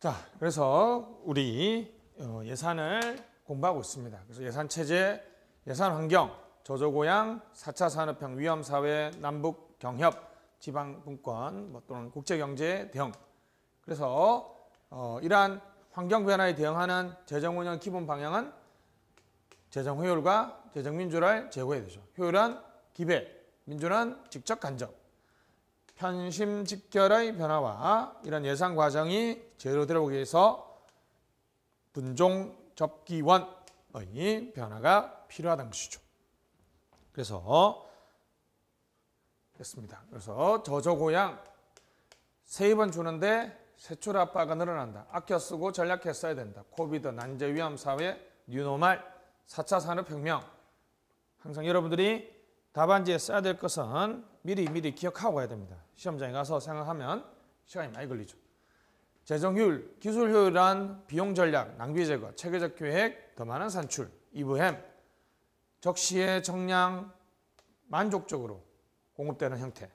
자, 그래서 우리 예산을 공부하고 있습니다. 그래서 예산체제, 예산환경, 저조고양, 4차 산업형 위험사회, 남북경협, 지방분권 또는 국제경제 대응. 그래서 이러한 환경변화에 대응하는 재정운영 기본 방향은 재정효율과 재정민주를 제고해야 되죠. 효율은 기배, 민주는 직접 간접. 편심직결의 변화와 이런 예산 과정이 제대로 들어오기 위해서 분종접기원의 변화가 필요하다는 것이죠. 그래서 됐습니다. 그래서 저조고양 세입은 주는데 세출 압박가 늘어난다. 아껴 쓰고 전략해 써야 된다. 코비드, 난제 위험 사회, 뉴노멀, 4차 산업혁명. 항상 여러분들이 답안지에 써야 될 것은 미리 기억하고 가야 됩니다. 시험장에 가서 생각하면 시간이 많이 걸리죠. 재정효율, 기술효율한 비용 전략, 낭비 제거, 체계적 계획, 더 많은 산출, EVM, 적시에 정량 만족적으로 공급되는 형태,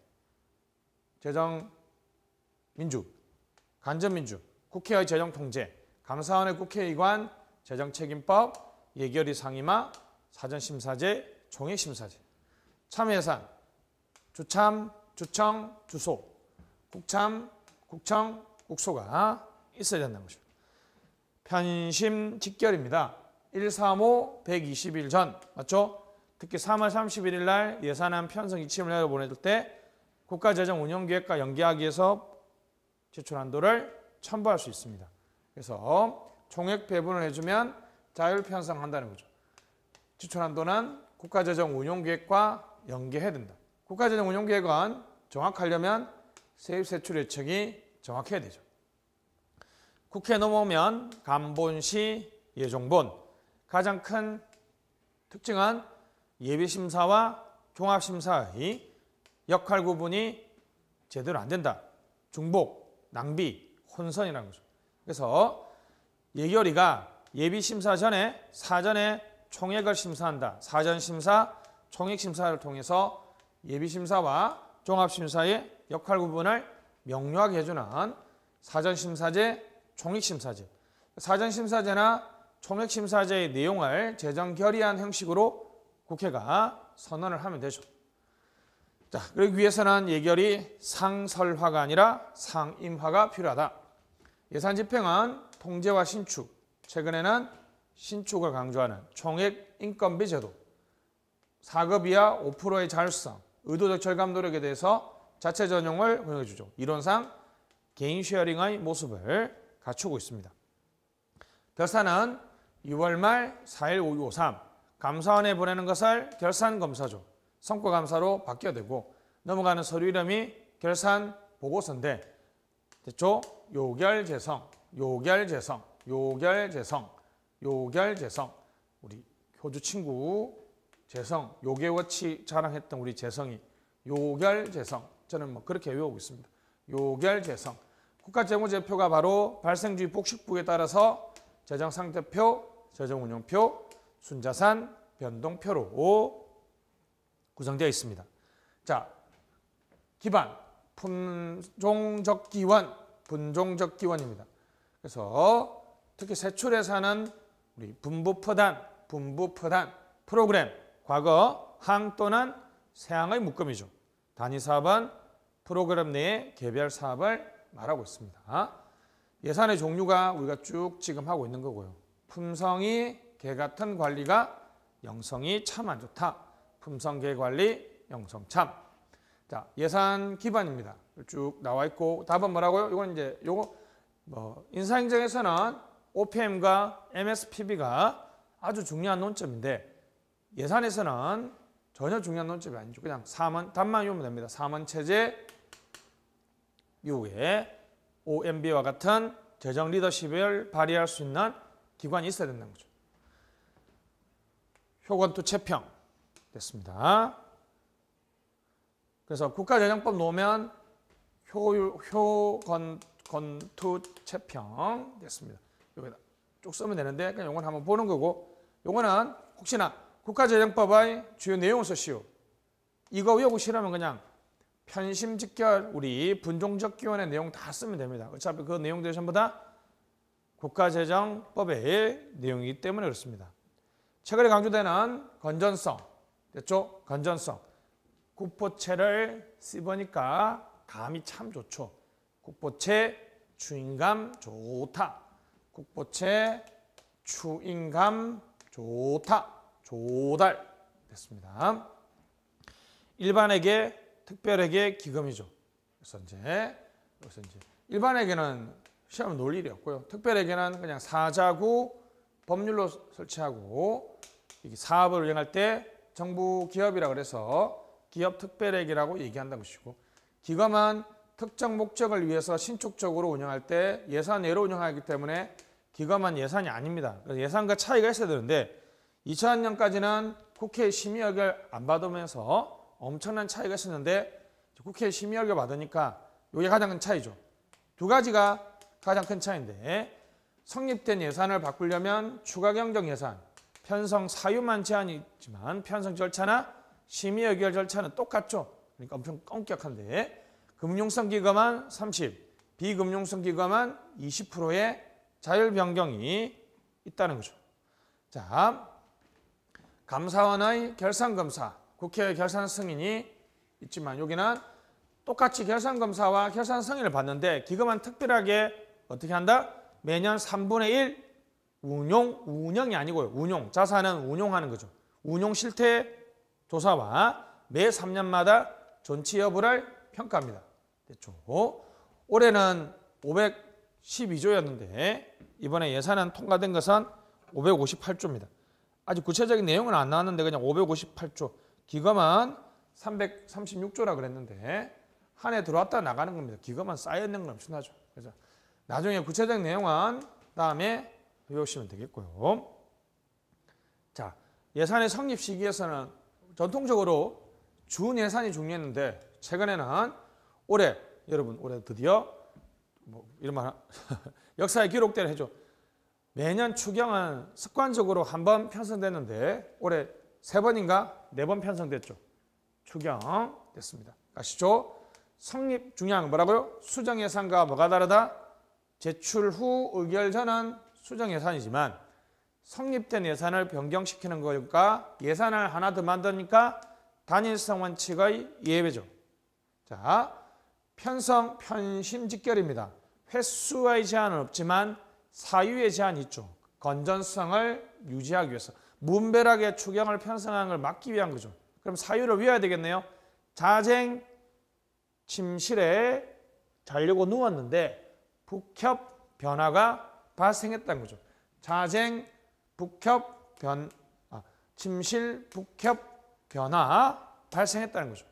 재정민주, 간접민주, 국회의 재정통제, 감사원의 국회의관, 재정책임법, 예결위 상임화, 사전심사제, 총액심사제, 참여예산, 주참, 주청, 주소, 국참, 국청, 국소가 있어야 된다는 것이죠. 편심 직결입니다. 135, 120일 전, 맞죠? 특히 3월 31일 날 예산안 편성 이침을 내려보낼 때 국가재정운영계획과 연계하기 위해서 제출한도를 첨부할 수 있습니다. 그래서 총액 배분을 해주면 자율 편성한다는 거죠. 지출한도는 국가재정운용계획과 연계해야 된다. 국가재정운용계획은 정확하려면 세입세출 예측이 정확해야 되죠. 국회 넘어오면 간본시, 예종본. 가장 큰 특징은 예비심사와 종합심사의 역할 구분이 제대로 안 된다. 중복, 낭비, 혼선이라는 거죠. 그래서 예결위가 예비심사 전에 사전에 총액을 심사한다. 사전심사, 총액심사를 통해서 예비심사와 종합심사의 역할 구분을 명료하게 해주는 사전심사제, 총액심사제. 사전심사제나 총액심사제의 내용을 재정결의안 형식으로 국회가 선언을 하면 되죠. 자, 그러기 위해서는 예결이 상설화가 아니라 상임화가 필요하다. 예산 집행은 통제와 신축, 최근에는 신축을 강조하는 총액 인건비 제도, 4급 이하 5%의 자율성, 의도적 절감 노력에 대해서 자체 전용을 허용해 주죠. 이론상 개인 쉐어링의 모습을 갖추고 있습니다. 결산은 6월 말 4일 5253, 감사원에 보내는 것을 결산검사죠. 성과감사로 바뀌어야 되고 넘어가는 서류 이름이 결산보고서인데 됐죠? 요결재성, 요결재성, 요결재성, 요결재성. 우리 효주 친구 재성, 요괴워치 자랑했던 우리 재성이 요결재성. 저는 뭐 그렇게 외우고 있습니다. 요결재성. 국가재무제표가 바로 발생주의 복식부에 따라서 재정상태표, 재정운용표, 순자산, 변동표로 구성되어 있습니다. 자, 기반, 분종적기원, 분종적기원입니다. 그래서 특히 세출예산은 우리 분부포단, 프로그램, 과거 항 또는 세항의 묶음이죠. 단위사업은 프로그램 내의 개별 사업을 말하고 있습니다. 예산의 종류가 우리가 쭉 지금 하고 있는 거고요. 품성이 개 같은 관리가 영성이 참 안 좋다. 품성개 관리, 영성참. 자, 예산 기반입니다. 쭉 나와 있고 답은 뭐라고요? 이건 이제 요거 인사행정에서는 OPM과 MSPB가 아주 중요한 논점인데 예산에서는 전혀 중요한 논점이 아니죠. 그냥 답만 외우면 됩니다. 3원 체제 이후에 OMB와 같은 재정 리더십을 발휘할 수 있는 기관이 있어야 된다는 거죠. 효건투 채평 됐습니다. 그래서 국가재정법 놓으면 효건투 채평 됐습니다. 여기다 쭉 쓰면 되는데 그냥 이건 한번 보는 거고 요거는 혹시나 국가재정법의 주요 내용을 쓰시오. 이거 외우고 싫으면 그냥 편심직결 우리 분종적기원의 내용 다 쓰면 됩니다. 어차피 그 내용들이 전부 다 국가재정법의 내용이기 때문에 그렇습니다. 최근에 강조되는 건전성, 됐죠? 건전성. 국보채를 씹으니까 감이 참 좋죠. 국보채 추인감 좋다. 국보채 추인감 좋다. 조달 됐습니다. 일반에게, 특별에게 기금이죠. 그래서 이제 일반에게는 시험 놀 일이 없고요. 특별에게는 그냥 사자구 법률로 설치하고 사업을 운영할 때 정부 기업이라 그래서 기업 특별액이라고 얘기한다는 것이고, 기금은 특정 목적을 위해서 신축적으로 운영할 때 예산 외로 운영하기 때문에 기금은 예산이 아닙니다. 예산과 차이가 있어야 되는데 2000년까지는 국회 심의 의결 안 받으면서 엄청난 차이가 있었는데 국회 심의 의결 받으니까 이게 가장 큰 차이죠. 두 가지가 가장 큰 차이인데, 성립된 예산을 바꾸려면 추가 경정 예산, 편성 사유만 제한이 있지만 편성 절차나 심의 의결 절차는 똑같죠. 그러니까 엄청 엄격한데, 금융성 기금은 30, 비금융성 기금은 20%의 자율 변경이 있다는 거죠. 자, 감사원의 결산검사, 국회의 결산 승인이 있지만 여기는 똑같이 결산검사와 결산 승인을 받는데 기금은 특별하게 어떻게 한다? 매년 3분의 1 운영이 아니고요. 운용, 자산은 운용하는 거죠. 운용 실태 조사와 매 3년마다 존치 여부를 평가합니다. 됐죠? 올해는 512조였는데 이번에 예산안 통과된 것은 558조입니다. 아직 구체적인 내용은 안 나왔는데 그냥 558조. 기금은 336조라 그랬는데 한 해 들어왔다 나가는 겁니다. 기금은 쌓여있는 건 엄청나죠. 그래서 나중에 구체적인 내용은 다음에 배우시면 되겠고요. 자, 예산의 성립 시기에서는 전통적으로 준 예산이 중요했는데 최근에는 올해, 여러분 올해 드디어 이런 말 역사에 기록대로 해줘. 매년 추경은 습관적으로 한 번 편성됐는데 올해 3번인가 4번 편성됐죠. 추경 됐습니다. 아시죠? 성립 중요한 뭐라고요? 수정 예산과 뭐가 다르다? 제출 후 의결 전은 수정 예산이지만 성립된 예산을 변경시키는 것과 예산을 하나 더 만드니까 단일성 원칙의 예외죠. 자, 편성, 편심 직결입니다. 횟수의 제한은 없지만 사유의 제한이 있죠. 건전성을 유지하기 위해서 무분별하게 추경을 편성하는 걸 막기 위한 거죠. 그럼 사유를 외워야 되겠네요. 자쟁 침실에 자려고 누웠는데 북협 변화가 발생했다는 거죠. 자쟁 북협 침실 북협 변화 발생했다는 거죠.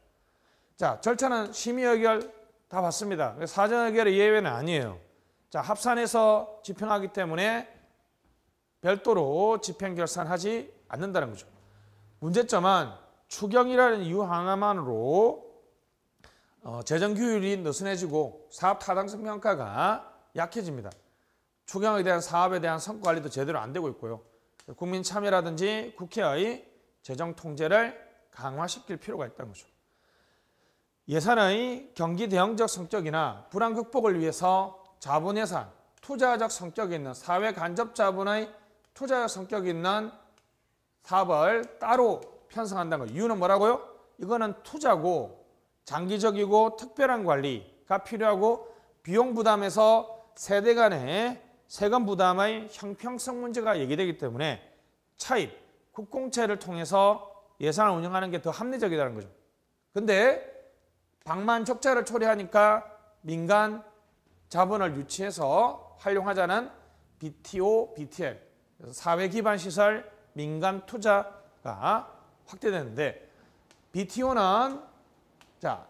자, 절차는 심의 의결 다 봤습니다. 사전 의결의 예외는 아니에요. 자, 합산해서 집행하기 때문에 별도로 집행 결산하지 않는다는 거죠. 문제점은 추경이라는 이유 하나만으로 재정 규율이 느슨해지고 사업 타당성 평가가 약해집니다. 추경에 대한 사업에 대한 성과 관리도 제대로 안 되고 있고요. 국민 참여라든지 국회의 재정 통제를 강화시킬 필요가 있다는 거죠. 예산의 경기 대응적 성격이나 불안 극복을 위해서 자본 예산, 투자적 성격이 있는 사회 간접 자본의 투자적 성격이 있는 사업을 따로 편성한다는 거예요. 이유는 뭐라고요? 이거는 투자고 장기적이고 특별한 관리가 필요하고 비용 부담에서 세대 간의 세금 부담의 형평성 문제가 얘기되기 때문에 차입, 국공채를 통해서 예산을 운영하는 게 더 합리적이라는 거죠. 근데 방만 적자를 초래하니까 민간 자본을 유치해서 활용하자는 BTO, BTL, 사회 기반 시설 민간 투자가 확대되는데 BTO는 자,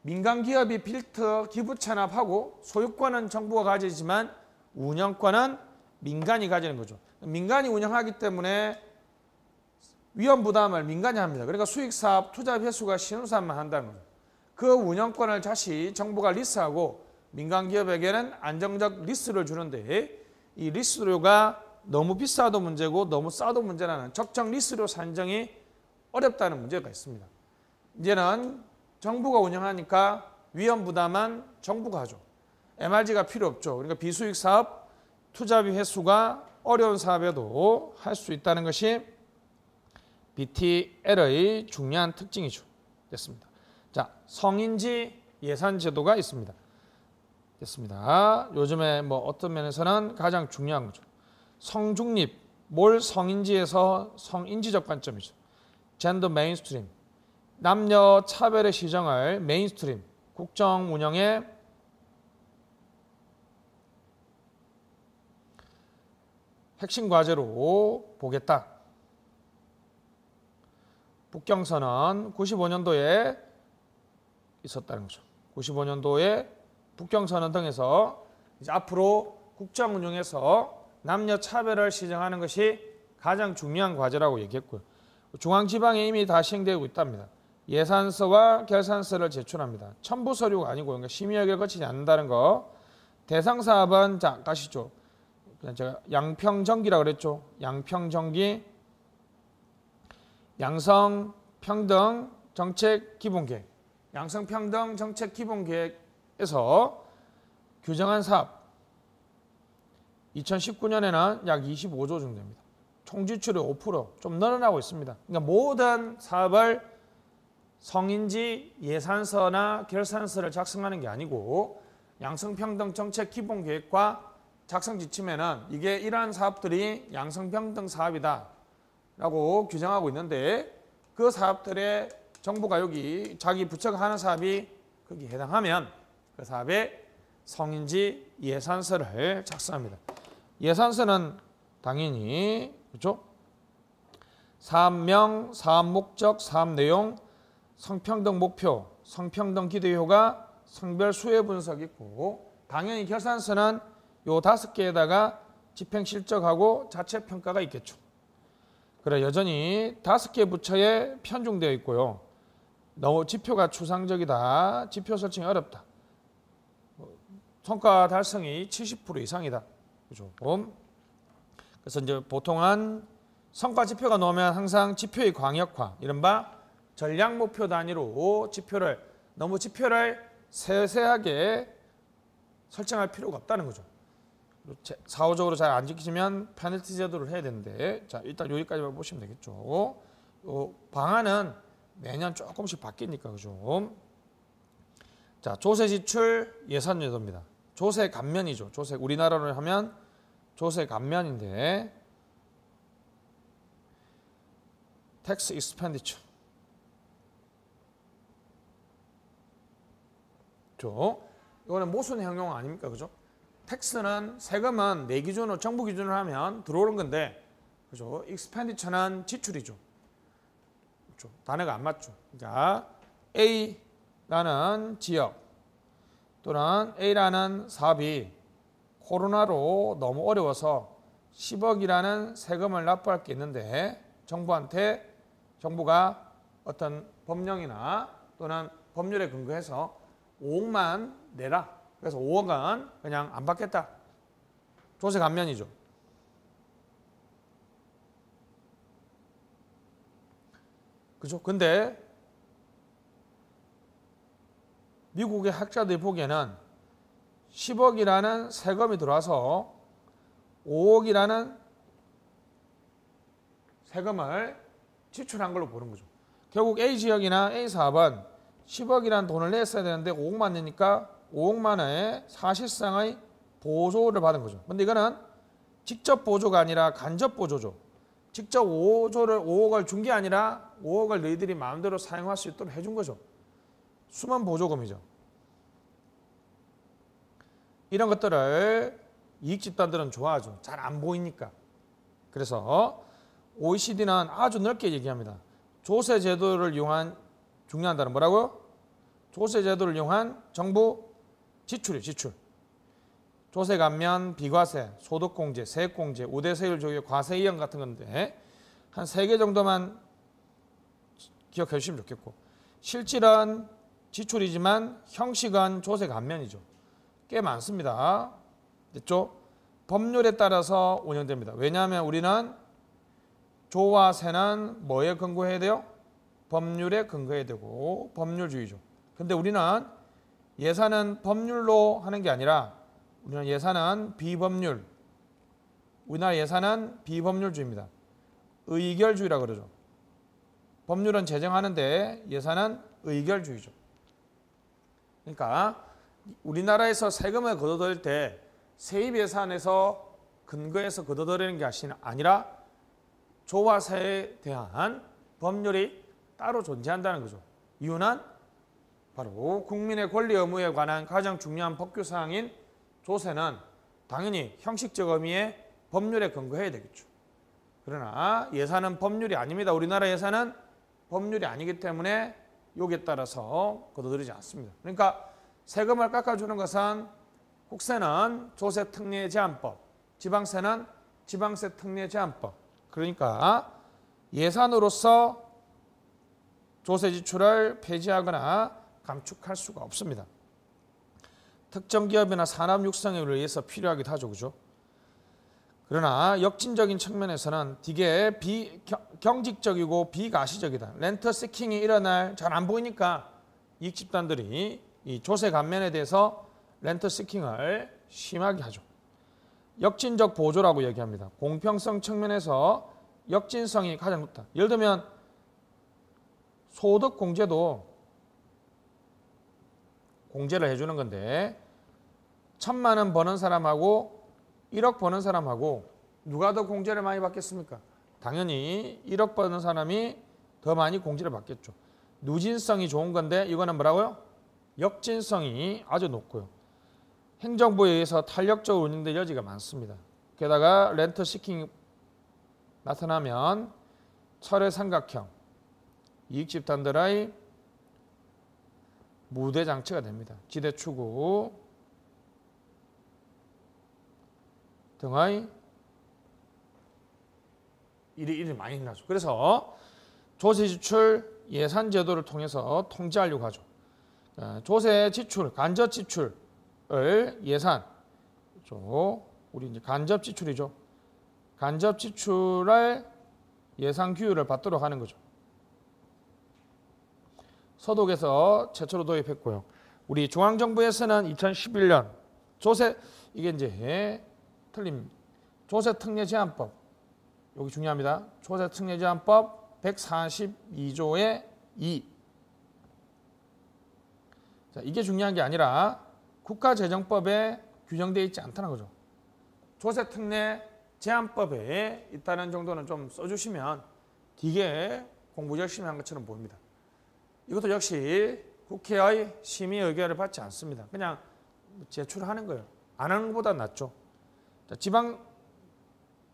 민간 기업이 필터 기부 찬합하고 소유권은 정부가 가지지만 운영권은 민간이 가지는 거죠. 민간이 운영하기 때문에 위험 부담을 민간이 합니다. 그러니까 수익사업, 투자 회수가 신혼사업만 한다는 거죠. 그 운영권을 다시 정부가 리스하고 민간 기업에게는 안정적 리스를 주는데 이 리스료가 너무 비싸도 문제고 너무 싸도 문제라는 적정 리스료 산정이 어렵다는 문제가 있습니다. 이제는 정부가 운영하니까 위험 부담은 정부가 하죠. MRG가 필요 없죠. 그러니까 비수익 사업 투자비 회수가 어려운 사업에도 할 수 있다는 것이 BTL의 중요한 특징이죠. 됐습니다. 자, 성인지 예산 제도가 있습니다. 됐습니다. 요즘에 뭐 어떤 면에서는 가장 중요한 거죠. 성중립, 뭘 성인지에서 성인지적 관점이죠. 젠더 메인스트림, 남녀 차별의 시정을 메인스트림, 국정 운영의 핵심 과제로 보겠다. 북경선언 95년도에 있었다는 거죠. 95년도에 북경선언 등에서 이제 앞으로 국정 운영에서 남녀 차별을 시정하는 것이 가장 중요한 과제라고 얘기했고요. 중앙지방에 이미 다 시행되고 있답니다. 예산서와 결산서를 제출합니다. 첨부 서류가 아니고 그러니까 심의역을 거치지 않는다는 거. 대상 사업은 자 가시죠. 그냥 제가 양평정기라고 그랬죠. 양평정기 양성평등 정책 기본계획. 양성평등 정책 기본계획에서 규정한 사업 2019년에는 약 25조 정도 됩니다. 총 지출의 5%좀 늘어나고 있습니다. 그러니까 모든 사업을 성인지 예산서나 결산서를 작성하는 게 아니고 양성평등 정책 기본계획과 작성 지침에는 이게 이러한 사업들이 양성평등 사업이다 라고 규정하고 있는데 그 사업들의 정부가 여기 자기 부처가 하는 사업이 거기에 해당하면 그 사업의 성인지 예산서를 작성합니다. 예산서는 당연히 그렇죠? 사업명, 사업 목적, 사업 내용, 성평등 목표, 성평등 기대 효과, 성별 수혜 분석이 있고 당연히 결산서는 요 5개에다가 집행 실적하고 자체 평가가 있겠죠. 그래 여전히 5개 부처에 편중되어 있고요. 너무 지표가 추상적이다. 지표 설정이 어렵다. 성과 달성이 70% 이상이다. 그죠? 그래서 이제 보통은 성과 지표가 나오면 항상 지표의 광역화, 이른바 전략 목표 단위로 너무 지표를 세세하게 설정할 필요가 없다는 거죠. 사후적으로 잘 안 지키시면 페널티 제도를 해야 되는데, 자 일단 여기까지만 보시면 되겠죠. 방안은 매년 조금씩 바뀌니까 그죠. 자 조세 지출 예산 제도입니다. 조세 감면이죠. 조세 우리나라로 하면 조세 감면인데 tax expenditure. 이거는 모순의 형용 아닙니까? 그죠? 텍스는 세금은 내 기준으로 정부 기준으로 하면 들어오는 건데 그죠? expenditure는 지출이죠. 그렇죠? 단어가 안 맞죠. 그러니까 A라는 지역 또는 A라는 사업이 코로나로 너무 어려워서 10억이라는 세금을 납부할 게 있는데 정부가 어떤 법령이나 또는 법률에 근거해서 5억만 내라. 그래서 5억은 그냥 안 받겠다. 조세 감면이죠. 그죠? 근데 미국의 학자들이 보기에는 10억이라는 세금이 들어와서 5억이라는 세금을 지출한 걸로 보는 거죠. 결국 A 지역이나 A 사업은 10억이라는 돈을 냈어야 되는데 5억만 내니까 5억만 원의 사실상의 보조를 받은 거죠. 근데 이거는 직접 보조가 아니라 간접 보조죠. 직접 5억을 준 게 아니라 5억을 너희들이 마음대로 사용할 수 있도록 해준 거죠. 숨은 보조금이죠. 이런 것들을 이익 집단들은 좋아하죠. 잘 안 보이니까. 그래서 OECD는 아주 넓게 얘기합니다. 조세 제도를 이용한 중요한 단어 뭐라고요? 조세 제도를 이용한 정부 지출이에요. 지출. 조세 감면, 비과세, 소득공제, 세액공제, 우대세율 조정, 과세 이행 같은 건데 한 3개 정도만 기억해 주시면 좋겠고 실질은 지출이지만 형식은 조세 감면이죠. 꽤 많습니다. 됐죠? 법률에 따라서 운영됩니다. 왜냐하면 우리는 조와 세는 뭐에 근거해야 돼요? 법률에 근거해야 되고 법률주의죠. 근데 우리는 예산은 법률로 하는 게 아니라 우리는 예산은 비법률, 우리나라 예산은 비법률주의입니다. 의결주의라고 그러죠. 법률은 제정하는데 예산은 의결주의죠. 그러니까 우리나라에서 세금을 걷어들일 때 세입 예산에서 근거해서 걷어들이는 게 아니라 조화사에 대한 법률이 따로 존재한다는 거죠. 이유는 바로 국민의 권리 의무에 관한 가장 중요한 법규 사항인 조세는 당연히 형식적 의미의 법률에 근거해야 되겠죠. 그러나 예산은 법률이 아닙니다. 우리나라 예산은 법률이 아니기 때문에 여기에 따라서 걷어들이지 않습니다. 그러니까 세금을 깎아주는 것은 국세는 조세 특례 제한법, 지방세는 지방세 특례 제한법. 그러니까 예산으로서 조세 지출을 폐지하거나 감축할 수가 없습니다. 특정 기업이나 산업 육성에 의해서 필요하기도 하죠. 그죠? 그러나 역진적인 측면에서는 되게 경직적이고 비가시적이다. 렌트 시킹이 일어날 잘 안 보이니까 이익 집단들이 이 조세 감면에 대해서 렌트 시킹을 심하게 하죠. 역진적 보조라고 얘기합니다. 공평성 측면에서 역진성이 가장 높다. 예를 들면 소득 공제도 공제를 해주는 건데 1,000만 원 버는 사람하고 1억 버는 사람하고 누가 더 공제를 많이 받겠습니까? 당연히 1억 버는 사람이 더 많이 공제를 받겠죠. 누진성이 좋은 건데 이거는 뭐라고요? 역진성이 아주 높고요. 행정부에 의해서 탄력적으로 운영될 여지가 많습니다. 게다가 렌트 시킹이 나타나면 철의 삼각형, 이익 집단들의 무대 장치가 됩니다. 지대 추구 등의 일이 많이 일어나죠. 그래서 조세 지출 예산 제도를 통해서 통제하려고 하죠. 조세 지출, 간접 지출을 예산, 우리 이제 간접 지출이죠. 간접 지출을 예산 규율을 받도록 하는 거죠. 서독에서 최초로 도입했고요. 우리 중앙정부에서는 2011년 조세 이게 이제 틀림 조세 특례 제한법 여기 중요합니다. 조세 특례 제한법 142조의 2. 자, 이게 중요한 게 아니라 국가재정법에 규정되어 있지 않다는 거죠. 조세 특례 제한법에 있다는 정도는 좀 써주시면 되게 공부 열심히 한 것처럼 보입니다. 이것도 역시 국회의 심의 의결을 받지 않습니다. 그냥 제출하는 거예요. 안 하는 것보다 낫죠. 자, 지방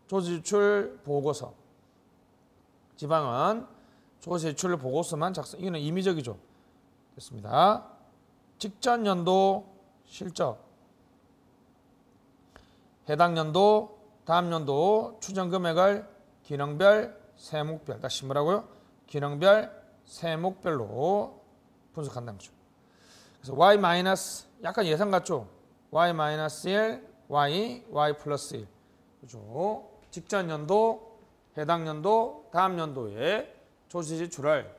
조세 지출 보고서. 지방은 조세 지출 보고서만 작성. 이거는 임의적이죠. 됐습니다. 직전 연도 실적. 해당 연도, 다음 연도 추정 금액을 기능별, 세목별. 다시 뭐라고요? 기능별, 세목별로 분석한다는 거죠. 그래서 Y 마이너스 약간 예상 같죠? Y-1, Y 플러스 1. 그죠? 직전 연도, 해당 연도, 다음 연도에 조세 지출을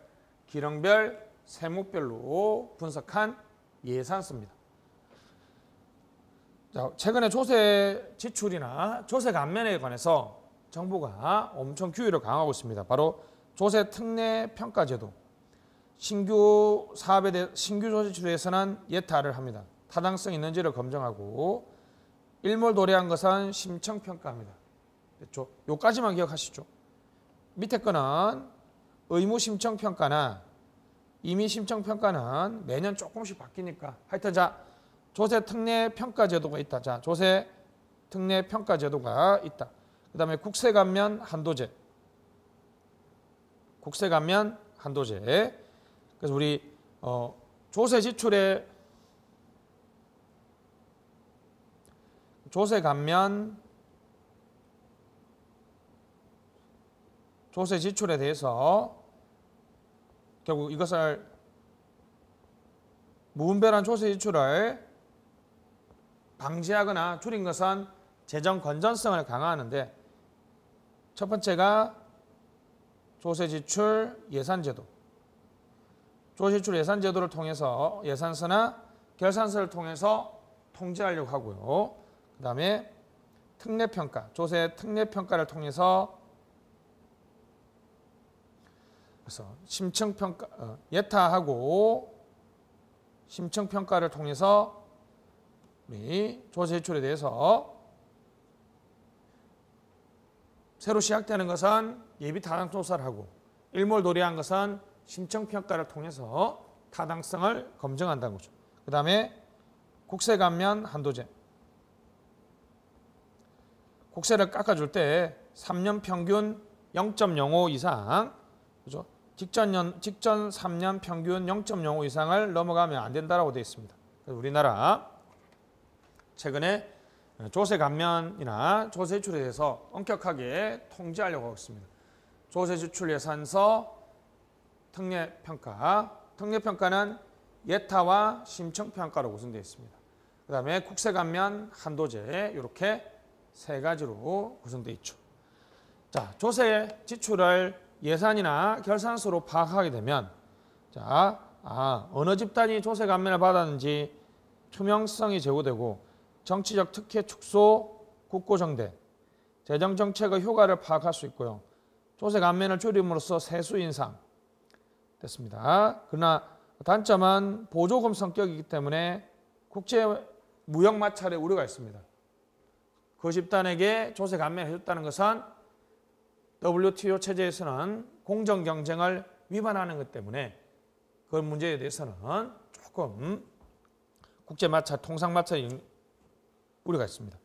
기능별, 세목별로 분석한 예산서입니다. 자, 최근에 조세 지출이나 조세 감면에 관해서 정부가 엄청 규율을 강화하고 있습니다. 바로 조세 특례 평가 제도. 신규 사업에 대해 신규 조세 지출에서는 예타를 합니다. 타당성 있는지를 검증하고 일몰도래한 것은 심청 평가합니다. 됐죠? 요까지만 기억하시죠. 밑에 거는 의무 심청 평가나 임의 심청 평가는 매년 조금씩 바뀌니까 하여튼 자 조세 특례 평가 제도가 있다. 자 조세 특례 평가 제도가 있다. 그다음에 국세 감면 한도제. 국세 감면 한도제. 그래서 우리 조세 지출에 조세 감면 조세 지출에 대해서 결국 이것을 무분별한 조세 지출을 방지하거나 줄인 것은 재정 건전성을 강화하는데 첫 번째가 조세 지출 예산 제도. 조세 지출 예산 제도를 통해서 예산서나 결산서를 통해서 통지하려고 하고요. 그 다음에 특례평가, 조세 특례평가를 통해서 그래서 심층평가, 예타하고 심층평가를 통해서 우리 조세 지출에 대해서 새로 시작되는 것은 예비 타당 조사를 하고 일몰도리한 것은 심층평가를 통해서 타당성을 검증한다는 거죠. 그 다음에 국세감면 한도제. 국세를 깎아줄 때 3년 평균 0.05 이상, 그죠? 직전 3년 평균 0.05 이상을 넘어가면 안 된다라고 되어 있습니다. 그래서 우리나라 최근에 조세 감면이나 조세 지출에 대해서 엄격하게 통제하려고 하고 있습니다. 조세 지출 예산서 특례평가, 특례평가는 예타와 심층평가로 구성되어 있습니다. 그 다음에 국세 감면 한도제 이렇게 세 가지로 구성되어 있죠. 자, 조세 지출을 예산이나 결산서로 파악하게 되면 어느 집단이 조세 감면을 받았는지 투명성이 제고되고 정치적 특혜 축소, 국고정대, 재정정책의 효과를 파악할 수 있고요. 조세 감면을 줄임으로써 세수 인상 됐습니다. 그러나 단점은 보조금 성격이기 때문에 국제 무역 마찰의 우려가 있습니다. 그 집단에게 조세 감면을 해줬다는 것은 WTO 체제에서는 공정 경쟁을 위반하는 것 때문에 그 문제에 대해서는 조금 국제 마찰, 통상 마찰의 우려가 있습니다.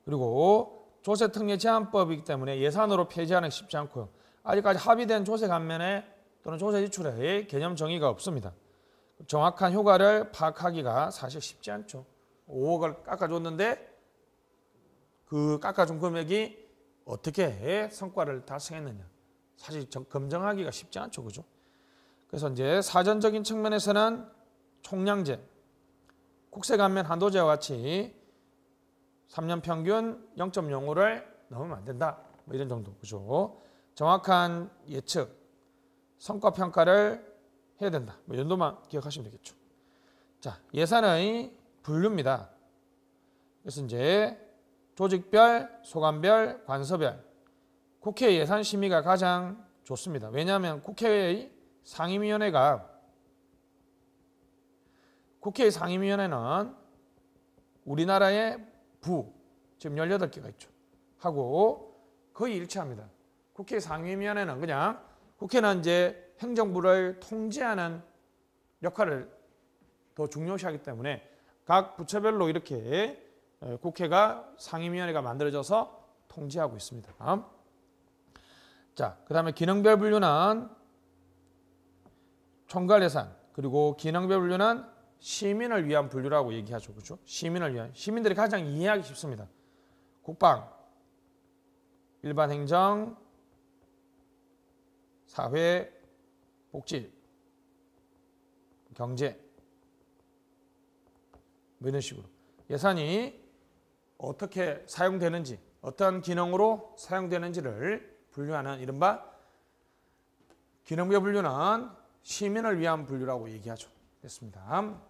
그리고 조세 특례 제한법이기 때문에 예산으로 폐지하는 게 쉽지 않고요. 아직까지 합의된 조세 감면에 또는 조세 지출의 개념 정의가 없습니다. 정확한 효과를 파악하기가 사실 쉽지 않죠. 5억을 깎아줬는데 그 깎아준 금액이 어떻게 성과를 달성했느냐. 사실 검증하기가 쉽지 않죠. 그죠? 그래서 이제 사전적인 측면에서는 총량제, 국세 감면 한도제와 같이 3년 평균 0.05를 넘으면 안 된다. 뭐 이런 정도. 그죠? 정확한 예측, 성과 평가를 해야 된다. 뭐 이 정도만 기억하시면 되겠죠. 자, 예산의 분류입니다. 그래서 이제 조직별, 소관별, 관서별, 국회 예산 심의가 가장 좋습니다. 왜냐하면 국회의 상임위원회는 우리나라의 부, 지금 18개가 있죠. 하고 거의 일치합니다. 국회 상임위원회는 그냥 국회는 이제 행정부를 통제하는 역할을 더 중요시하기 때문에 각 부처별로 이렇게 국회가 상임위원회가 만들어져서 통제하고 있습니다. 자, 그 다음에 기능별 분류는 총괄예산, 그리고 기능별 분류는 시민을 위한 분류라고 얘기하죠. 그렇죠? 시민을 위한. 시민들이 가장 이해하기 쉽습니다. 국방, 일반 행정, 사회, 복지, 경제 뭐 이런 식으로 예산이 어떻게 사용되는지, 어떤 기능으로 사용되는지를 분류하는 이른바 기능별 분류는 시민을 위한 분류라고 얘기하죠. 됐습니다.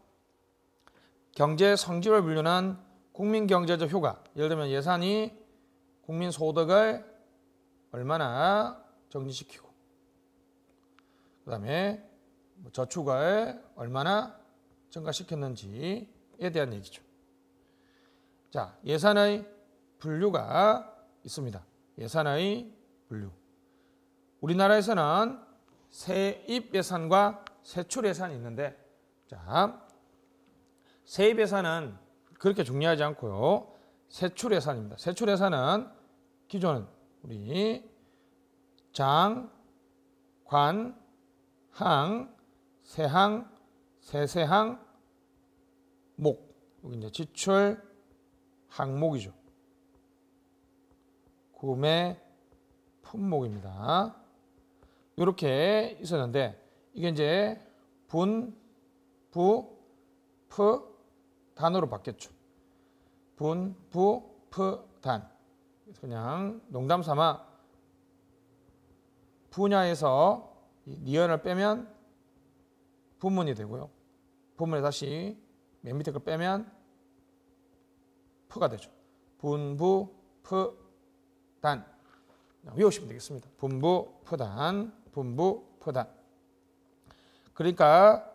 경제 성질별 분류는 국민 경제적 효과, 예를 들면 예산이 국민 소득을 얼마나 정지시키고 그 다음에 저축을 얼마나 증가시켰는지에 대한 얘기죠. 자, 예산의 분류가 있습니다. 예산의 분류. 우리나라에서는 세입 예산과 세출 예산이 있는데, 자, 세입 예산은 그렇게 중요하지 않고요. 세출 예산입니다. 세출 예산은 기존은 우리 장, 관, 항, 세항, 세세항, 목. 여기 이제 지출 항목이죠. 구매 품목입니다. 이렇게 있었는데 이게 이제 분, 부, 프 단으로 바뀌었죠. 분, 부, 프, 단. 그냥 농담 삼아 분야에서 니은을 빼면 분문이 되고요. 분문에 다시 맨 밑에 걸 빼면 P가 되죠. 분부 P단. 외우시면 되겠습니다. 분부 P단, 분부 P단. 그러니까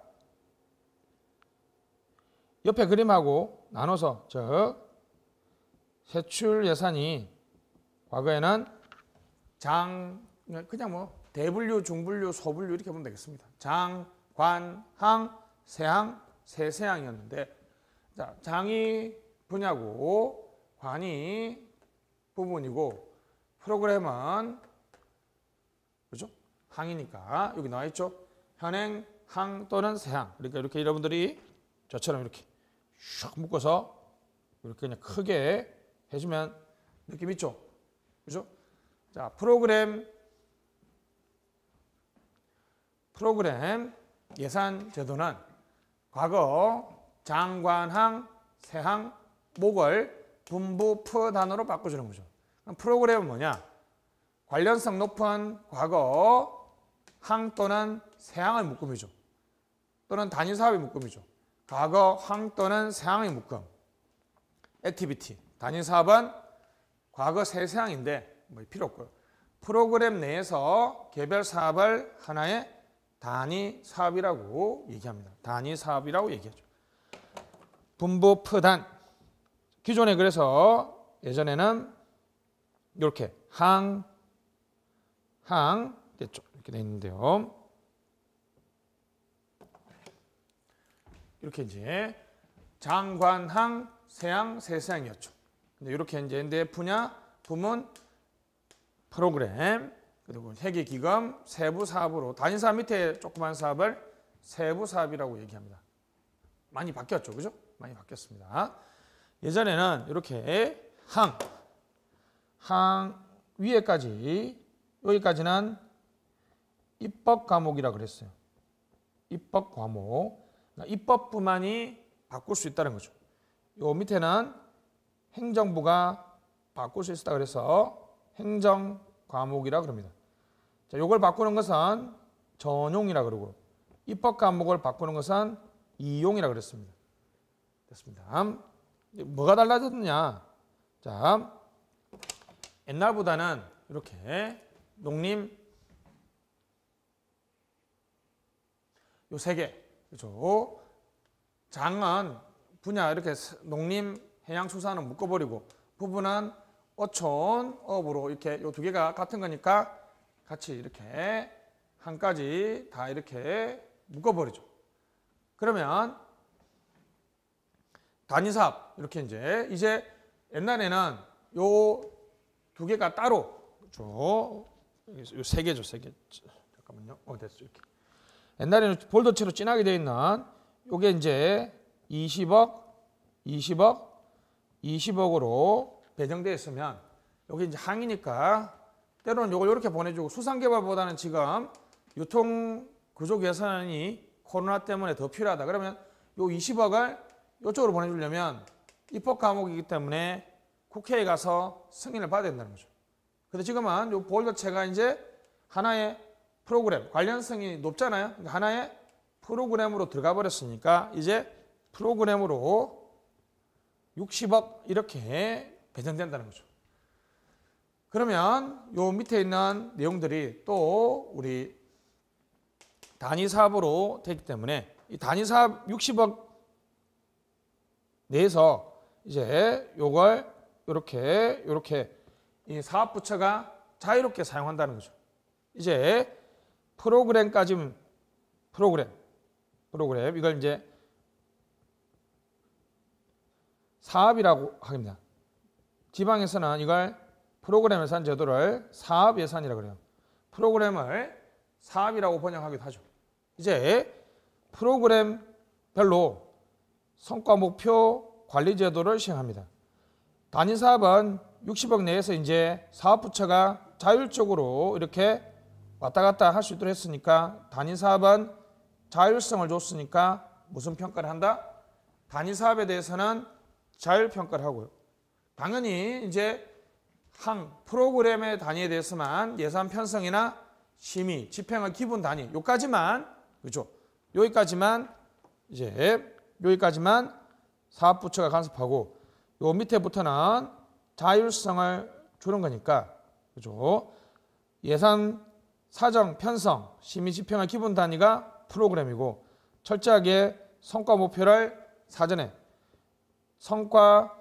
옆에 그림하고 나눠서 즉 세출 예산이 과거에는 그냥 뭐 대분류, 중분류, 소분류 이렇게 보면 되겠습니다. 장, 관, 항, 세항, 세세항이었는데 자, 장이 분야고 관이 부분이고 프로그램은 그죠? 항이니까 여기 나와 있죠. 현행, 항 또는 세항. 그러니까 이렇게 여러분들이 저처럼 이렇게 슉 묶어서 이렇게 그냥 크게 해주면 느낌 있죠? 그죠? 자, 프로그램 예산 제도는 과거 장관항, 세항, 목을 분부 P단으로 바꿔주는 거죠. 그럼 프로그램은 뭐냐? 관련성 높은 과거 항 또는 세항의 묶음이죠. 또는 단위 사업의 묶음이죠. 과거 항 또는 세항의 묶음. 액티비티. 단위 사업은 과거 세세항인데 뭐 필요 없고요. 프로그램 내에서 개별 사업을 하나의 단위 사업이라고 얘기합니다. 단위 사업이라고 얘기하죠. 분부 P단. 기존에 그래서 예전에는 이렇게 항 됐죠. 이렇게 돼 있는데요. 이렇게 이제 장관항, 세항, 세세항이었죠. 근데 이렇게 이제 분야, 부문, 프로그램, 그리고 회계기금, 세부사업으로 단위 사업 밑에 조그만 사업을 세부사업이라고 얘기합니다. 많이 바뀌었죠, 그죠? 많이 바뀌었습니다. 예전에는 이렇게 항 위에까지 여기까지는 입법 과목이라고 그랬어요. 입법 과목. 입법부만이 바꿀 수 있다는 거죠. 요 밑에는 행정부가 바꿀 수 있다 그래서 행정 과목이라 그럽니다. 자, 요걸 바꾸는 것은 전용이라 그러고 입법 과목을 바꾸는 것은 이용이라 그랬습니다. 됐습니다. 뭐가 달라졌느냐? 자, 옛날보다는 이렇게 농림 요 세 개. 그렇죠? 장은 분야 이렇게 농림, 해양수산은 묶어버리고 부분은 어촌, 업으로 이렇게 요 두 개가 같은 거니까 같이 이렇게 한까지 다 이렇게 묶어버리죠. 그러면 단위사업 이렇게 이제 옛날에는 요 두 개가 따로 요 세 개죠, 세 개. 잠깐만요. 됐어 이렇게. 옛날에는 볼더치로 진하게 되어 있는 요게 이제 20억, 20억으로 배정되어 있으면 여기 이제 항이니까 때로는 요걸 이렇게 보내주고 수산개발보다는 지금 유통구조 개선이 코로나 때문에 더 필요하다. 그러면 요 20억을 이쪽으로 보내주려면 입법 과목이기 때문에 국회에 가서 승인을 받아야 된다는 거죠. 근데 지금은 요 볼더체가 이제 하나의 프로그램, 관련성이 높잖아요. 그러니까 하나의 프로그램으로 들어가 버렸으니까 이제 프로그램으로 60억 이렇게 배정된다는 거죠. 그러면 요 밑에 있는 내용들이 또 우리 단위 사업으로 되기 때문에 이 단위 사업 60억 내에서 이제 요걸 요렇게 이 사업 부처가 자유롭게 사용한다는 거죠. 이제 프로그램 이걸 이제 사업이라고 합니다. 지방에서는 이걸 프로그램 예산 제도를 사업 예산이라고 그래요. 프로그램을 사업이라고 번역하기도 하죠. 이제 프로그램별로 성과 목표 관리 제도를 시행합니다. 단위 사업은 60억 내에서 이제 사업 부처가 자율적으로 이렇게 왔다 갔다 할 수 있도록 했으니까 단위 사업은 자율성을 줬으니까 무슨 평가를 한다? 단위 사업에 대해서는 자율 평가를 하고요. 당연히 이제 프로그램의 단위에 대해서만 예산 편성이나 심의, 집행의 기본 단위 요까지만 그렇죠. 여기까지만 사업부처가 간섭하고 요 밑에부터는 자율성을 주는 거니까 그죠? 예산 사정 편성 심의 집행의 기본 단위가 프로그램이고 철저하게 성과 목표를 사전에 성과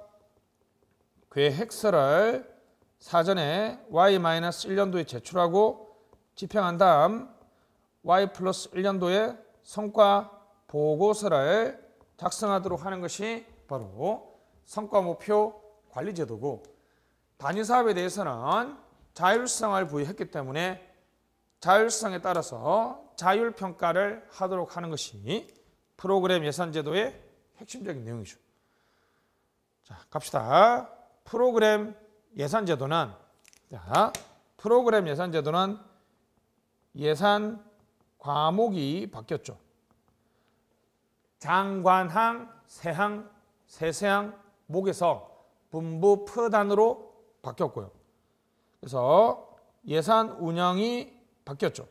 계획서를 사전에 Y-1년도에 제출하고 집행한 다음 Y+1년도에 성과 보고서를 작성하도록 하는 것이 바로 성과목표 관리제도고 단위사업에 대해서는 자율성을 부여했기 때문에 자율성에 따라서 자율평가를 하도록 하는 것이 프로그램 예산제도의 핵심적인 내용이죠. 자, 갑시다. 프로그램 예산제도는 예산 과목이 바뀌었죠. 장관항, 세항, 세세항, 목에서 분부프단으로 바뀌었고요. 그래서 예산 운영이 바뀌었죠.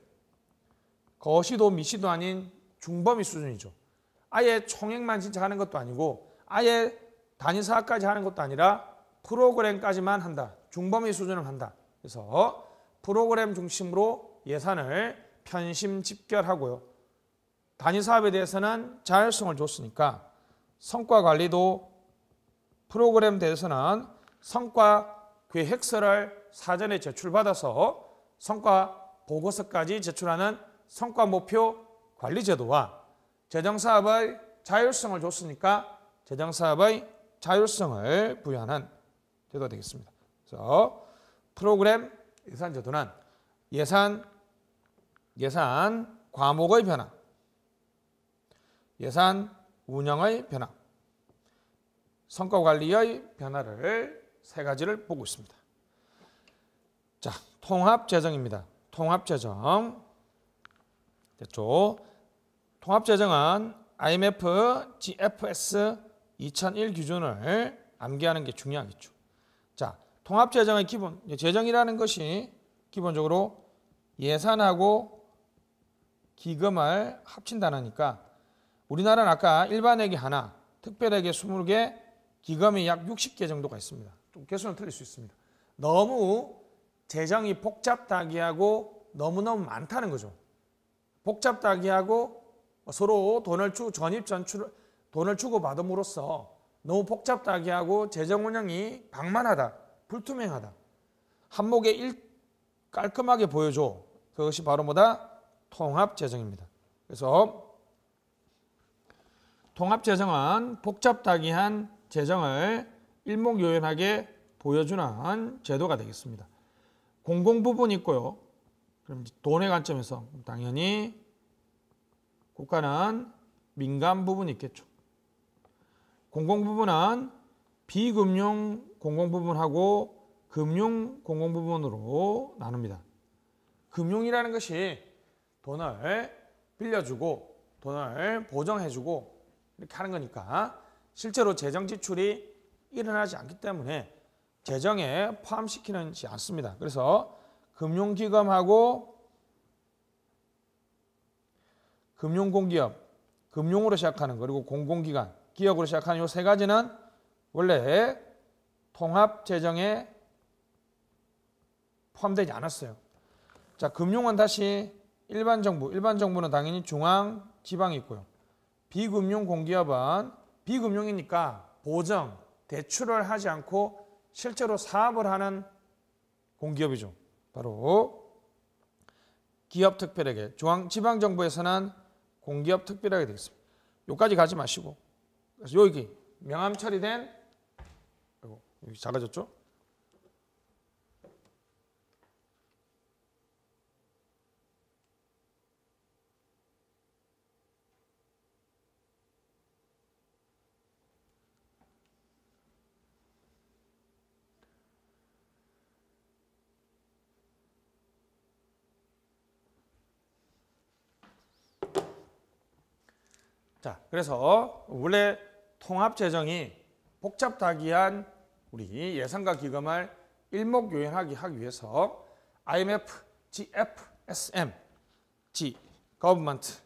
거시도 미시도 아닌 중범위 수준이죠. 아예 총액만 진짜 하는 것도 아니고 아예 단위사업까지 하는 것도 아니라 프로그램까지만 한다. 중범위 수준을 한다. 그래서 프로그램 중심으로 예산을 편심 집결하고요. 단위사업에 대해서는 자율성을 줬으니까 성과관리도 프로그램 대해서는 성과 계획서를 사전에 제출받아서 성과 보고서까지 제출하는 성과목표 관리제도와 재정사업의 자율성을 줬으니까 재정사업의 자율성을 부여하는 제도가 되겠습니다. 그래서 프로그램 예산제도는 예산 과목의 변화, 예산 운영의 변화, 성과관리의 변화를 세 가지를 보고 있습니다. 자, 통합재정입니다. 통합재정 됐죠? 통합재정은 IMF GFS 2001 기준을 암기하는 게 중요하겠죠. 자, 통합재정의 기본, 재정이라는 것이 기본적으로 예산하고 기금을 합친다니까 우리나라는 아까 일반회계 하나, 특별회계 20개, 기금이 약 60개 정도가 있습니다. 좀 개수는 틀릴 수 있습니다. 너무 재정이 복잡다기하고 너무너무 많다는 거죠. 복잡다기하고 서로 돈을 돈을 주고받음으로써 너무 복잡다기하고 재정 운영이 방만하다, 불투명하다. 한목에 깔끔하게 보여줘. 그것이 바로 뭐다? 통합재정입니다. 그래서 통합재정은 복잡다기한 재정을 일목요연하게 보여주는 제도가 되겠습니다. 공공부분이 있고요. 그럼 돈의 관점에서 당연히 국가는 민간 부분이 있겠죠. 공공부분은 비금융 공공부분하고 금융 공공부분으로 나눕니다. 금융이라는 것이 돈을 빌려주고 돈을 보정해주고 이렇게 하는 거니까 실제로 재정 지출이 일어나지 않기 때문에 재정에 포함시키지 않습니다. 그래서 금융기금하고 금융공기업, 금융으로 시작하는 거, 그리고 공공기관, 기업으로 시작하는 이 세 가지는 원래 통합재정에 포함되지 않았어요. 자, 금융은 다시 일반정부는 당연히 중앙, 지방이 있고요. 비금융 공기업은 비금융이니까 보정, 대출을 하지 않고 실제로 사업을 하는 공기업이죠. 바로 기업특별회계, 중앙, 지방정부에서는 공기업특별회계 되겠습니다. 여기까지 가지 마시고 그래서 여기 명함 처리된 여기 작아졌죠? 자, 그래서 원래 통합재정이 복잡다기한 우리 예산과 기금을 일목요연하게 하기 위해서 IMF, GFSM, G, Government,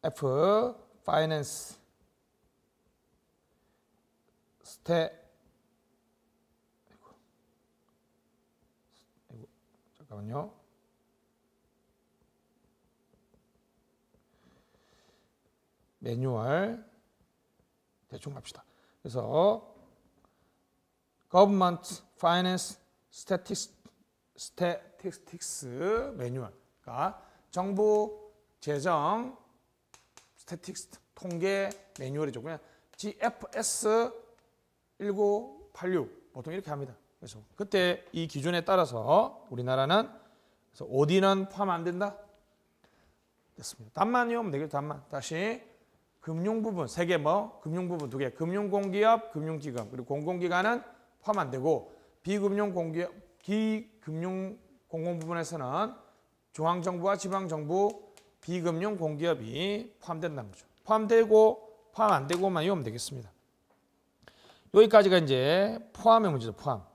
F, 파이낸스 잠깐만요. 매뉴얼 대충 갑시다. 그래서 Government Finance Statistics 매뉴얼, 그러니까 정부 재정 스태틱스 통계 매뉴얼이죠. 그냥 GFS 1986 보통 이렇게 합니다. 그래서 그때 이 기준에 따라서 우리나라는 그래서 어디는 포함 안 된다. 됐습니다. 답만 외우면 되겠죠. 답만. 다시 금융 부분 세 개 뭐 금융 부분 두 개. 금융공기업, 금융기관 그리고 공공기관은 포함 안 되고 비금융 공기업, 비금융 공공 부분에서는 중앙정부와 지방정부, 비금융 공기업이 포함된다는 거죠. 포함되고 포함 안 되고만 외우면 되겠습니다. 여기까지가 이제 포함의 문제죠. 포함.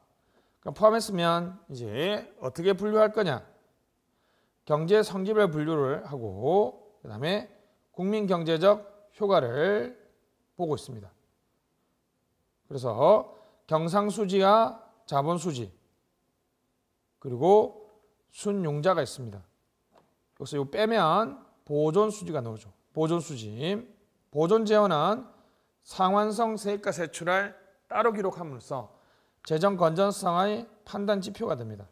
그럼 포함했으면 이제 어떻게 분류할 거냐? 경제 성질별 분류를 하고 그다음에 국민 경제적 효과를 보고 있습니다. 그래서 경상수지와 자본수지 그리고 순용자가 있습니다. 여기서 이거 빼면 보존수지가 나오죠. 보존수지. 보존재원은 상환성 세입과 세출을 따로 기록함으로써 재정 건전성의 판단 지표가 됩니다.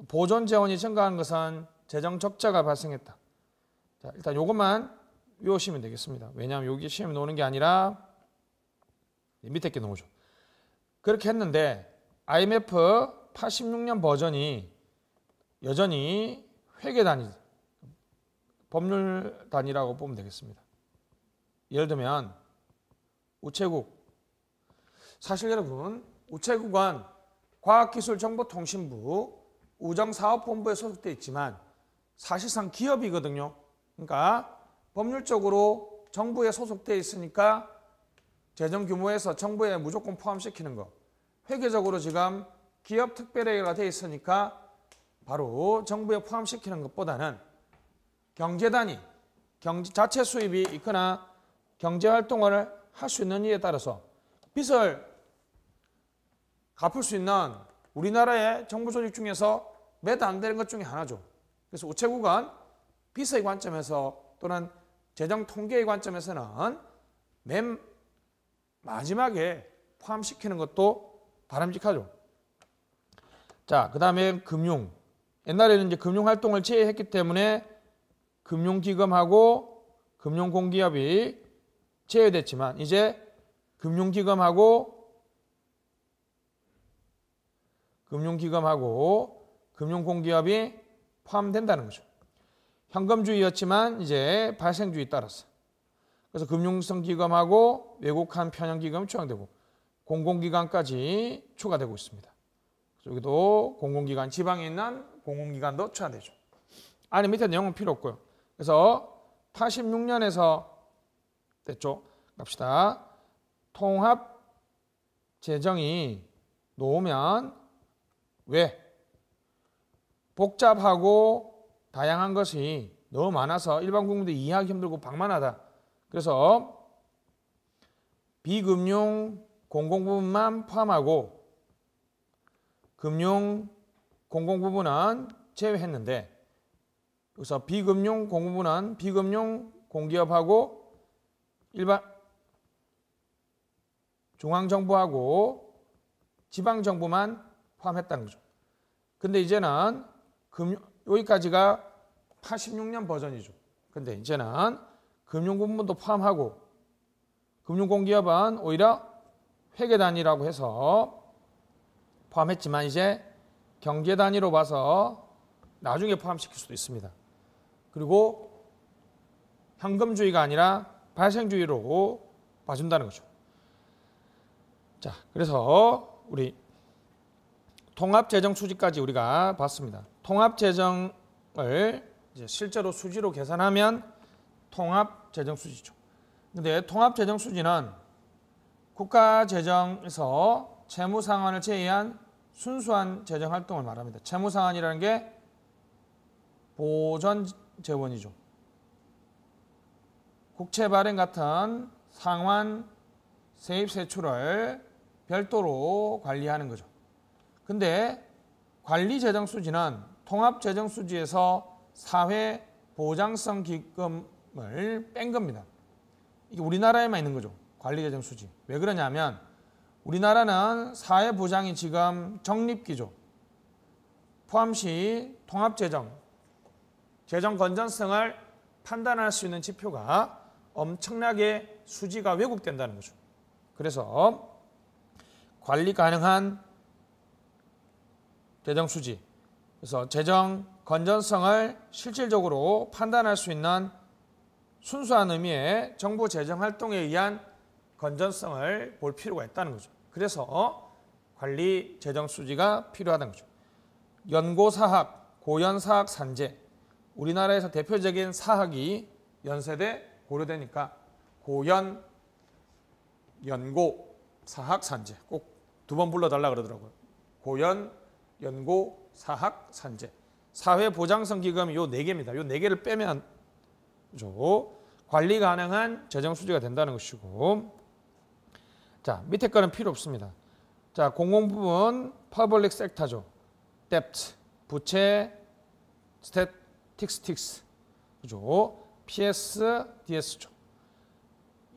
보존재원이 증가하는 것은 재정 적자가 발생했다. 자, 일단 이것만 외우시면 되겠습니다. 왜냐하면 여기 시험에 나오는 게 아니라 밑에 게 나오죠. 그렇게 했는데 IMF 86년 버전이 여전히 회계 단위, 법률 단위라고 보면 되겠습니다. 예를 들면 우체국, 사실 여러분 우체국은 과학기술정보통신부 우정사업본부에 소속되어 있지만 사실상 기업이거든요. 그러니까 법률적으로 정부에 소속되어 있으니까 재정 규모에서 정부에 무조건 포함시키는 거. 회계적으로 지금 기업 특별회계가 되어 있으니까 바로 정부에 포함시키는 것보다는 경제단위, 자체 수입이 있거나 경제활동을 할 수 있는 이에 따라서 빚을 갚을 수 있는 우리나라의 정부 조직 중에서 몇 안 되는 것 중에 하나죠. 그래서 우체국은 빚의 관점에서 또는 재정 통계의 관점에서는 맨 마지막에 포함시키는 것도 바람직하죠. 자, 그 다음에 금융. 옛날에는 이제 금융활동을 제외했기 때문에 금융기금하고 금융공기업이 제외됐지만 이제 금융기금하고 금융공기업이 포함된다는 거죠. 현금주의였지만 이제 발생주의 따랐어. 그래서 금융성기금하고 외국한 편향기금이 추가되고 공공기관까지 추가되고 있습니다. 여기도 공공기관, 지방에 있는 공공기관도 추가되죠. 아니 밑에 내용은 필요 없고요. 그래서 86년에서 됐죠. 갑시다. 통합재정이 놓으면 왜? 복잡하고 다양한 것이 너무 많아서 일반 국민들이 이해하기 힘들고 방만하다. 그래서 비금융 공공부문만 포함하고 금융 공공부문은 제외했는데 여기서 비금융 공공부문은 비금융 공기업하고 일반 중앙정부하고 지방정부만 포함했다는 거죠. 근데 이제는 여기까지가 86년 버전이죠. 근데 이제는 금융부문도 포함하고 금융공기업은 오히려 회계단위라고 해서 포함했지만 이제 경제단위로 봐서 나중에 포함시킬 수도 있습니다. 그리고 현금주의가 아니라 발생주의로 봐준다는 거죠. 자, 그래서 우리 통합재정 수지까지 우리가 봤습니다. 통합재정을 이제 실제로 수지로 계산하면 통합재정 수지죠. 근데 통합재정 수지는 국가재정에서 채무상환을 제외한 순수한 재정활동을 말합니다. 채무상환이라는 게 보전재원이죠. 국채 발행 같은 상환 세입 세출을 별도로 관리하는 거죠. 근데 관리재정수지는 통합재정수지에서 사회보장성 기금을 뺀 겁니다. 이게 우리나라에만 있는 거죠. 관리재정수지. 왜 그러냐면 우리나라는 사회보장이 지금 적립기조, 포함시 통합재정, 재정 건전성을 판단할 수 있는 지표가 엄청나게 수지가 왜곡된다는 거죠. 그래서 관리 가능한 재정수지, 그래서 재정 건전성을 실질적으로 판단할 수 있는 순수한 의미의 정부 재정 활동에 의한 건전성을 볼 필요가 있다는 거죠. 그래서 관리 재정 수지가 필요하다는 거죠. 연고사학, 고연사학 산재. 우리나라에서 대표적인 사학이 연세대, 고려대니까 고연, 연고, 사학, 산재. 꼭 두 번 불러달라 그러더라고요. 고연, 연고, 사학, 산재. 사회보장성 기금이 요 4개입니다. 요 4개를 빼면 관리 가능한 재정 수지가 된다는 것이고, 자 밑에 거는 필요 없습니다. 자 공공부문 퍼블릭 섹터죠. 데프트 부채 스태티스틱스 그죠. PS DS죠.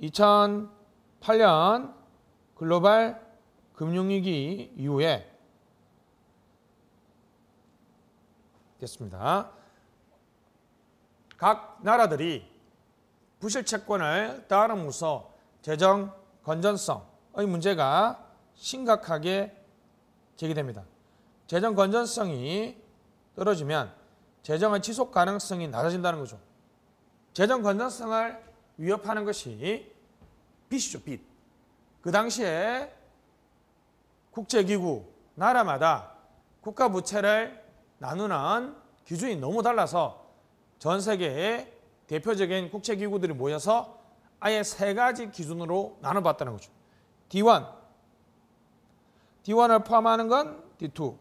2008년 글로벌 금융위기 이후에 됐습니다. 각 나라들이 부실 채권을 따름으로써 재정 건전성의 문제가 심각하게 제기됩니다. 재정 건전성이 떨어지면 재정의 지속 가능성이 낮아진다는 거죠. 재정 건전성을 위협하는 것이 빚이죠, 빚. 그 당시에 국제기구, 나라마다 국가 부채를 나누는 기준이 너무 달라서 전 세계의 대표적인 국제기구들이 모여서 아예 3가지 기준으로 나눠봤다는 거죠. D1, D1을 포함하는 건 D2,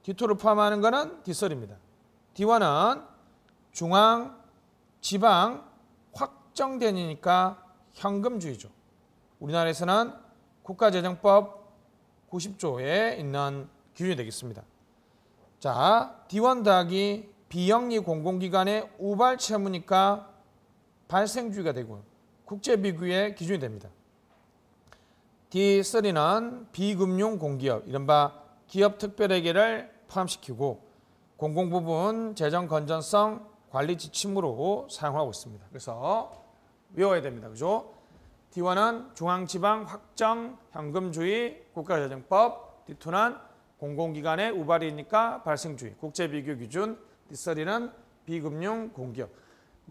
D2를 포함하는 것은 D3입니다. D1은 중앙, 지방, 확정되니까 현금주의죠. 우리나라에서는 국가재정법 90조에 있는 기준이 되겠습니다. 자, D1 더하기 비영리 공공기관의 우발 채무니까 발생주의가 되고 국제비규의 기준이 됩니다. D3는 비금융 공기업, 이른바 기업특별회계를 포함시키고 공공부문 재정 건전성 관리 지침으로 사용하고 있습니다. 그래서 외워야 됩니다. 그죠? D1은 중앙지방 확정 현금주의 국가재정법, D2는 공공기관의 우발이니까 발생주의 국제비교 기준, D3는 비금융 공기업.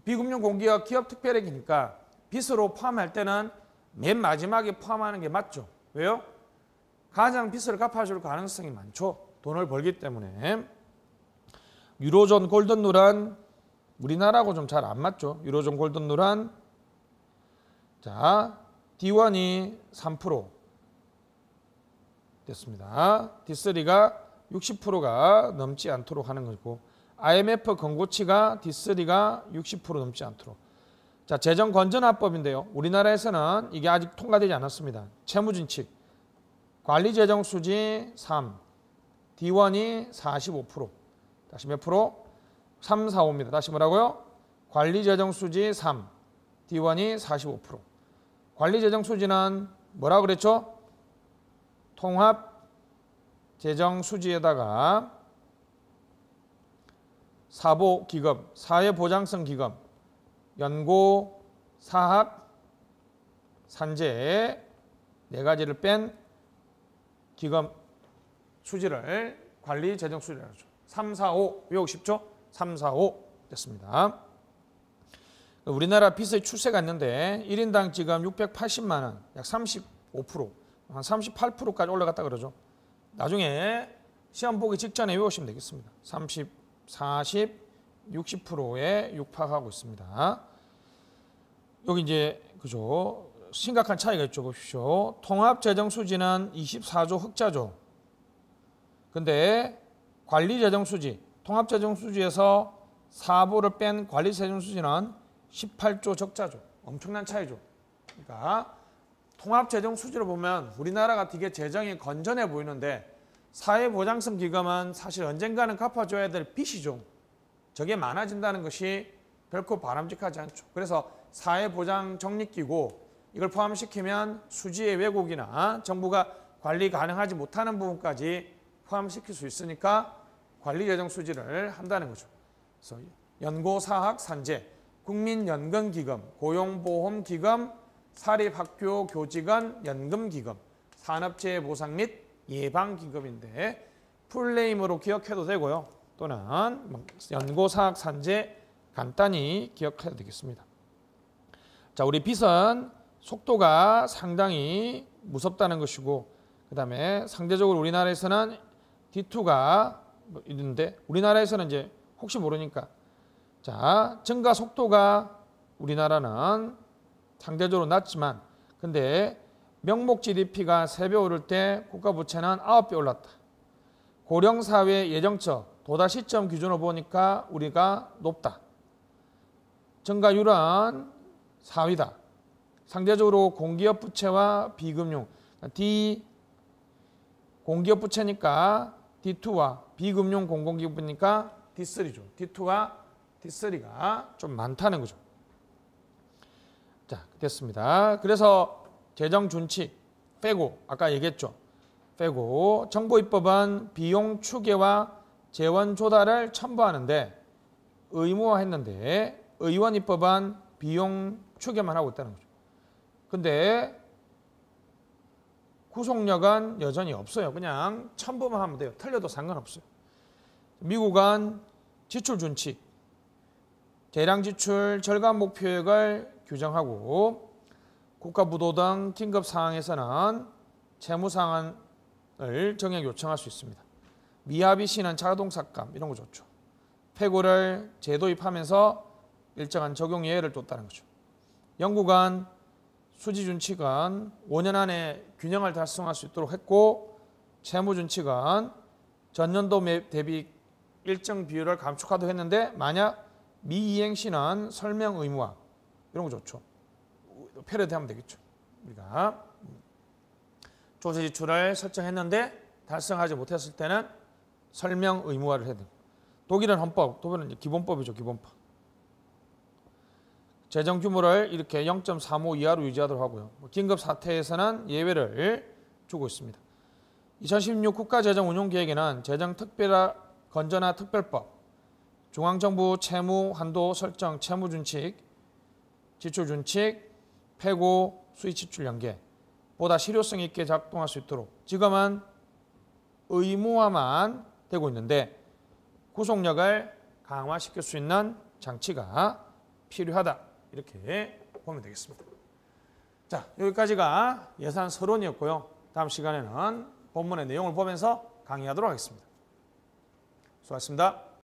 비금융 공기업 기업 특별회계니까 빚으로 포함할 때는 맨 마지막에 포함하는 게 맞죠. 왜요? 가장 빚을 갚아줄 가능성이 많죠. 돈을 벌기 때문에. 유로존 골든룰은 우리나라하고 좀 잘 안 맞죠. 유로존 골든룰은 자 D1이 3% 됐습니다. D3가 60%가 넘지 않도록 하는 거고 IMF 권고치가 D3가 60% 넘지 않도록. 자, 재정건전화법인데요. 우리나라에서는 이게 아직 통과되지 않았습니다. 채무진칙, 관리재정수지 3, D1이 45%. 다시 몇 프로? 3, 4, 5입니다. 다시 뭐라고요? 관리재정수지 3, D1이 45%. 관리재정수지는 뭐라고 그랬죠? 통합재정수지에다가 사보기금, 사회보장성기금, 연고, 사학, 산재 4가지를 뺀 기금 수지를 관리재정수지라고 하죠. 3, 4, 5 외우고 싶죠? 3, 4, 5 됐습니다. 우리나라 빚의 추세가 있는데 1인당 지금 680만 원, 약 35%, 한 38%까지 올라갔다 그러죠. 나중에 시험 보기 직전에 외우시면 되겠습니다. 30, 40, 60%에 육박하고 있습니다. 여기 이제 그죠? 심각한 차이가 있죠. 보십시오. 통합재정수지는 24조 흑자죠. 근데 관리재정수지, 통합재정수지에서 사보를 뺀 관리재정수지는 18조 적자죠. 엄청난 차이죠. 그러니까 통합재정 수지로 보면 우리나라가 되게 재정이 건전해 보이는데 사회보장성 기금은 사실 언젠가는 갚아줘야 될 빚이죠. 저게 많아진다는 것이 결코 바람직하지 않죠. 그래서 사회보장 적립기구 이걸 포함시키면 수지의 왜곡이나 정부가 관리 가능하지 못하는 부분까지 포함시킬 수 있으니까 관리재정수지를 한다는 거죠. 그래서 연고사학 산재, 국민연금기금, 고용보험기금, 사립학교 교직원 연금기금, 산업재해 보상 및 예방기금인데 풀네임으로 기억해도 되고요. 또는 연고사학 산재 간단히 기억해도 되겠습니다. 자, 우리 빚은 속도가 상당히 무섭다는 것이고 그 다음에 상대적으로 우리나라에서는 D2가 있는데 우리나라에서는 이제 혹시 모르니까 자 증가 속도가 우리나라는 상대적으로 낮지만 근데 명목 GDP가 3배 오를 때 국가부채는 9배 올랐다. 고령사회 예정처 도달 시점 기준으로 보니까 우리가 높다. 증가율은 4위다. 상대적으로 공기업 부채와 비금융 D 공기업 부채니까 D2와 비금융 공공기업이니까 D3죠. D2와 D3가 좀 많다는 거죠. 자, 됐습니다. 그래서 재정 준칙 빼고 아까 얘기했죠. 빼고 정보입법은 비용 추계와 재원 조달을 첨부하는데 의무화했는데 의원입법은 비용 추계만 하고 있다는 거죠. 근데 구속력은 여전히 없어요. 그냥 첨부만 하면 돼요. 틀려도 상관없어요. 미국은 지출 준칙, 대량 지출 절감 목표액을 규정하고 국가부도 등 긴급 상황에서는 채무 상환을 정액 요청할 수 있습니다. 미합의 시는 자동삭감 이런 거 좋죠. 폐고를 재도입하면서 일정한 적용 예외를 뒀다는 거죠. 영국은 수지 준칙은 5년 안에 균형을 달성할 수 있도록 했고 채무 준칙은 전년도 대비 일정 비율을 감축하도록 했는데 만약 미이행 시는 설명 의무화 이런 거 좋죠. 패러디하면 되겠죠. 우리가 조세 지출을 설정했는데 달성하지 못했을 때는 설명 의무화를 해야 됩니다. 독일은 헌법, 독일은 기본법이죠. 기본법. 재정 규모를 이렇게 0.35 이하로 유지하도록 하고요. 긴급 사태에서는 예외를 주고 있습니다. 2016 국가재정운용계획에는 재정특별화 건전화 특별법, 중앙정부 채무 한도 설정 채무준칙, 지출준칙, 폐고 수익지출 연계 보다 실효성 있게 작동할 수 있도록 지금은 의무화만 되고 있는데 구속력을 강화시킬 수 있는 장치가 필요하다. 이렇게 보면 되겠습니다. 자, 여기까지가 예산 서론이었고요. 다음 시간에는 본문의 내용을 보면서 강의하도록 하겠습니다. 수고하셨습니다.